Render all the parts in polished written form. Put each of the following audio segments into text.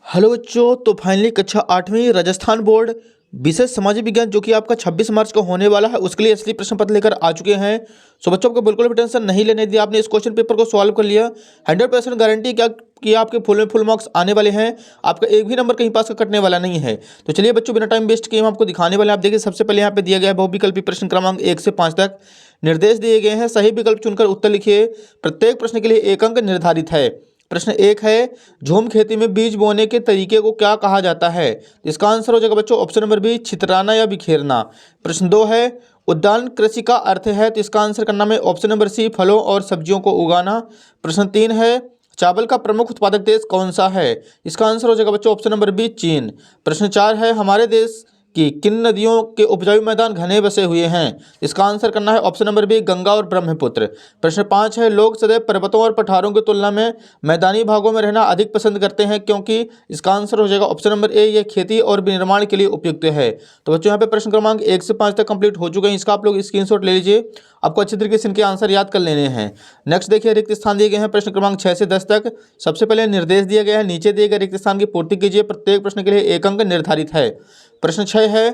Hello बच्चों, तो finally कक्षा 8वीं राजस्थान बोर्ड विषय सामाजिक विज्ञान जो कि आपका 26 मार्च को होने वाला है उसके लिए असली प्रश्न पत्र लेकर आ चुके हैं। सो बच्चों को बिल्कुल भी टेंशन नहीं लेने दी, आपने इस क्वेश्चन पेपर को सॉल्व कर लिया 100% गारंटी क्या कि आपके फुल में फुल मार्क्स आने वाले हैं। आपका एक भी नंबर कहीं पास का कटने वाला नहीं है। तो चलिए बच्चों, बिना टाइम वेस्ट किए हम आपको दिखाने वाले हैं। आप देखिए, सबसे पहले यहाँ पे दिया गया है बहुविकल्पी प्रश्न क्रमांक 1 से 5 तक निर्देश दिए गए हैं। सही विकल्प चुनकर उत्तर लिखिए। प्रत्येक प्रश्न के लिए 1 अंक निर्धारित है। प्रश्न 1 है, झूम खेती में बीज बोने के तरीके को क्या कहा जाता है? इसका आंसर हो जाएगा बच्चों ऑप्शन नंबर बी, छितराना या बिखेरना। प्रश्न 2 है, उद्यान कृषि का अर्थ है, तो इसका आंसर करना में ऑप्शन नंबर सी, फलों और सब्जियों को उगाना। प्रश्न 3 है, चावल का प्रमुख उत्पादक देश कौन सा है? इसका आंसर हो जाएगा बच्चों ऑप्शन नंबर बी, चीन। प्रश्न 4 है, हमारे देश कि किन नदियों के उपजाऊ मैदान घने बसे हुए हैं? इसका आंसर करना है ऑप्शन नंबर बी, गंगा और ब्रह्मपुत्र। प्रश्न 5 है, लोग सदैव पर्वतों और पठारों की तुलना में मैदानी भागों में रहना अधिक पसंद करते हैं क्योंकि? इसका आंसर हो जाएगा ऑप्शन नंबर ए, यह खेती और विनिर्माण के लिए उपयुक्त है। तो बच्चों यहाँ पे प्रश्न क्रमांक 1 से 5 तक कंप्लीट हो चुके हैं। इसका आप लोग स्क्रीनशॉट ले लीजिए, आपको अच्छी तरीके से इनके आंसर याद कर लेने हैं। नेक्स्ट देखिए, रिक्त स्थान दिए गए हैं प्रश्न क्रमांक 6 से 10 तक। सबसे पहले निर्देश दिया गया है, नीचे दिए गए रिक्त स्थान की पूर्ति कीजिए। प्रत्येक प्रश्न के लिए 1 अंक निर्धारित है। प्रश्न 6 है,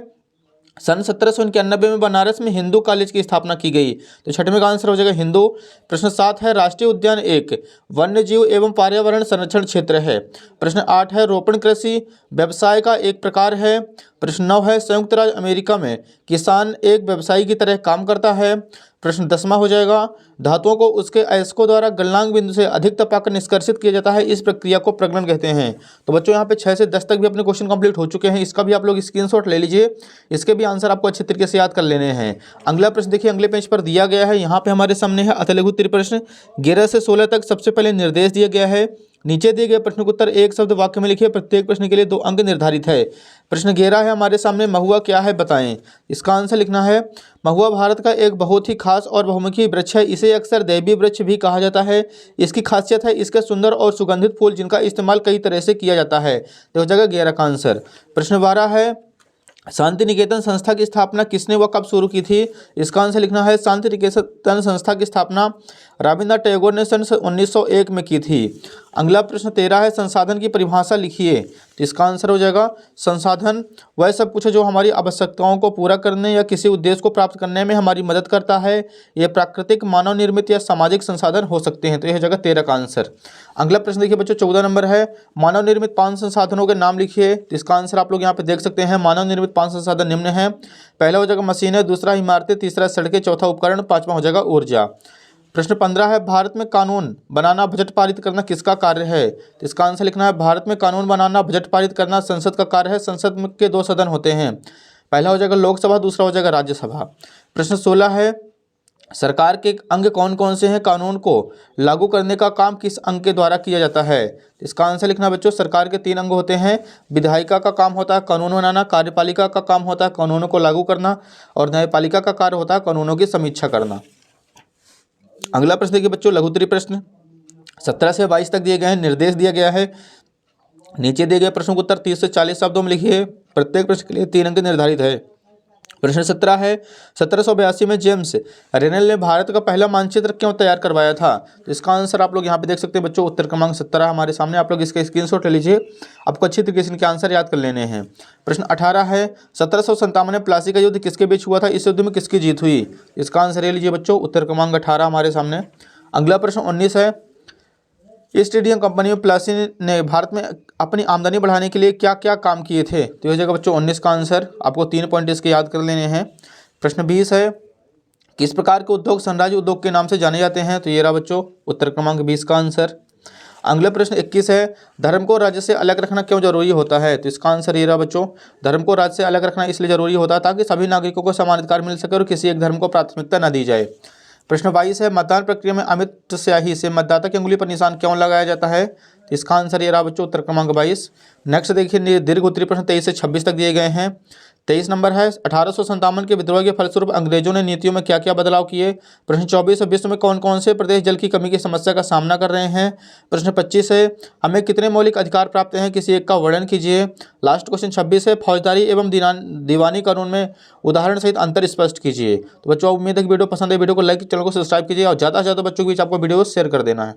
सन 1791 में बनारस में हिंदू कॉलेज की स्थापना की गई, तो छठवें का आंसर हो जाएगा हिंदू। प्रश्न 7 है, राष्ट्रीय उद्यान एक वन्य जीव एवं पर्यावरण संरक्षण क्षेत्र है। प्रश्न 8 है, रोपण कृषि व्यवसाय का एक प्रकार है। प्रश्न 9 है, संयुक्त राज्य अमेरिका में किसान एक व्यवसायी की तरह काम करता है। प्रश्न 10वां हो जाएगा, धातुओं को उसके अयस्कों द्वारा गलनांक बिंदु से अधिक तपाकर निष्कर्षित किया जाता है, इस प्रक्रिया को प्रगलन कहते हैं। तो बच्चों यहाँ पे 6 से 10 तक भी अपने क्वेश्चन कंप्लीट हो चुके हैं। इसका भी आप लोग स्क्रीनशॉट ले लीजिए, इसके भी आंसर आपको अच्छे तरीके से याद कर लेने हैं। अगला प्रश्न देखिए, अगले पेज पर दिया गया है, यहाँ पे हमारे सामने है अतिलघु प्रश्न 11 से 16 तक। सबसे पहले निर्देश दिया गया है, नीचे दिए गए प्रश्न का उत्तर एक शब्द वाक्य में लिखिए। प्रत्येक प्रश्न के लिए 2 अंक निर्धारित है। प्रश्न 11 है हमारे सामने, महुआ क्या है बताएं। इसका आंसर लिखना है, महुआ भारत का एक बहुत ही खास और बहुमुखी वृक्ष है। इसे अक्सर दैवीय वृक्ष भी कहा जाता है। इसकी खासियत है इसके सुंदर और सुगंधित फूल, जिनका इस्तेमाल कई तरह से किया जाता है। तो हो जाएगा 11 का आंसर। प्रश्न 12 है, शांति निकेतन संस्था की स्थापना किसने व कब शुरू की थी? इसका आंसर लिखना है, शांति निकेतन संस्था की स्थापना रविन्द्रनाथ टैगोर ने सन 1901 में की थी। अगला प्रश्न 13 है, संसाधन की परिभाषा लिखिए। तो इसका आंसर हो जाएगा, संसाधन वह सब कुछ है जो हमारी आवश्यकताओं को पूरा करने या किसी उद्देश्य को प्राप्त करने में हमारी मदद करता है। यह प्राकृतिक, मानव निर्मित या सामाजिक संसाधन हो सकते हैं। तो यह हो जाएगा 13 का आंसर। अगला प्रश्न देखिए बच्चों, 14 नंबर है, मानव निर्मित 5 संसाधनों के नाम लिखिए। तो इसका आंसर आप लोग यहाँ पे देख सकते हैं, मानव निर्मित 5 संसाधन निम्न है। पहला हो जाएगा मशीनें, दूसरा इमारतें, तीसरा सड़कें, चौथा उपकरण, 5वां हो जाएगा ऊर्जा। प्रश्न 15 है, भारत में कानून बनाना, बजट पारित करना किसका कार्य है? तो इसका आंसर लिखना है, भारत में कानून बनाना, बजट पारित करना संसद का कार्य है। संसद के 2 सदन होते हैं, पहला हो जाएगा लोकसभा, दूसरा हो जाएगा राज्यसभा। प्रश्न 16 है, सरकार के अंग कौन कौन से हैं? कानून को लागू करने का काम किस अंग के द्वारा किया जाता है? इसका आंसर लिखना बच्चों, सरकार के 3 अंग होते हैं। विधायिका का काम होता है कानून बनाना, कार्यपालिका का काम होता है कानूनों को लागू करना, और न्यायपालिका का कार्य होता है कानूनों की समीक्षा करना। अगला प्रश्न देखिए बच्चों, लघुत्तरीय प्रश्न 17 से 22 तक दिए गए हैं। निर्देश दिया गया है, नीचे दिए गए प्रश्नों का उत्तर 30 से 40 शब्दों में लिखिए। प्रत्येक प्रश्न के लिए 3 अंक निर्धारित है। प्रश्न 17 है, 1782 में जेम्स रेनेल ने भारत का पहला मानचित्र क्यों तैयार करवाया था? तो इसका आंसर आप लोग यहाँ पे देख सकते हैं बच्चों, उत्तर क्रमांक 17 हमारे सामने। आप लोग इसका स्क्रीनशॉट ले लीजिए, आपको अच्छी तरीके से इनके आंसर याद कर लेने हैं। प्रश्न 18 है, 1757 में प्लासी का युद्ध किसके बीच हुआ था? इस युद्ध में किसकी जीत हुई? इसका आंसर ले लीजिए बच्चों, उत्तर क्रमांक 18 हमारे सामने। अगला प्रश्न 19 है, ईस्ट इंडिया कंपनी में प्लासी ने भारत में अपनी आमदनी बढ़ाने के लिए क्या क्या काम किए थे? तो ये जगह बच्चों 19 का आंसर, आपको 3 पॉइंट इसके याद कर लेने हैं। प्रश्न 20 है, किस प्रकार के उद्योग साम्राज्य उद्योग के नाम से जाने जाते हैं? तो ये रहा बच्चों, उत्तर क्रमांक 20 का आंसर। अगला प्रश्न 21 है, धर्म को राज्य से अलग रखना क्यों जरूरी होता है? तो इसका आंसर ये रहा बच्चों, धर्म को राज्य से अलग रखना इसलिए जरूरी होता है ताकि सभी नागरिकों को समान अधिकार मिल सके और किसी एक धर्म को प्राथमिकता न दी जाए। प्रश्न 22 है, मतदान प्रक्रिया में अमिट स्याही से मतदाता की अंगुली पर निशान क्यों लगाया जाता है? तो इसका आंसर ये रहा बच्चों, उत्तर क्रमांक 22। नेक्स्ट देखिए, दीर्घ उत्तरीय प्रश्न 23 से 26 तक दिए गए हैं। 23 नंबर है, 1857 के विद्रोह के फलस्वरूप अंग्रेजों ने नीतियों में क्या क्या बदलाव किए? प्रश्न 24 है, विश्व में कौन कौन से प्रदेश जल की कमी की समस्या का सामना कर रहे हैं? प्रश्न 25 है, हमें कितने मौलिक अधिकार प्राप्त हैं? किसी एक का वर्णन कीजिए। लास्ट क्वेश्चन 26 है, फौजदारी एवं दीवानी कानून में उदाहरण सहित अंतर स्पष्ट कीजिए। तो बच्चों उम्मीद है कि वीडियो पसंद है, वीडियो को लाइक, चैनल को सब्सक्राइब कीजिए और ज़्यादा से ज़्यादा बच्चों के बीच आपको वीडियो शेयर कर देना है।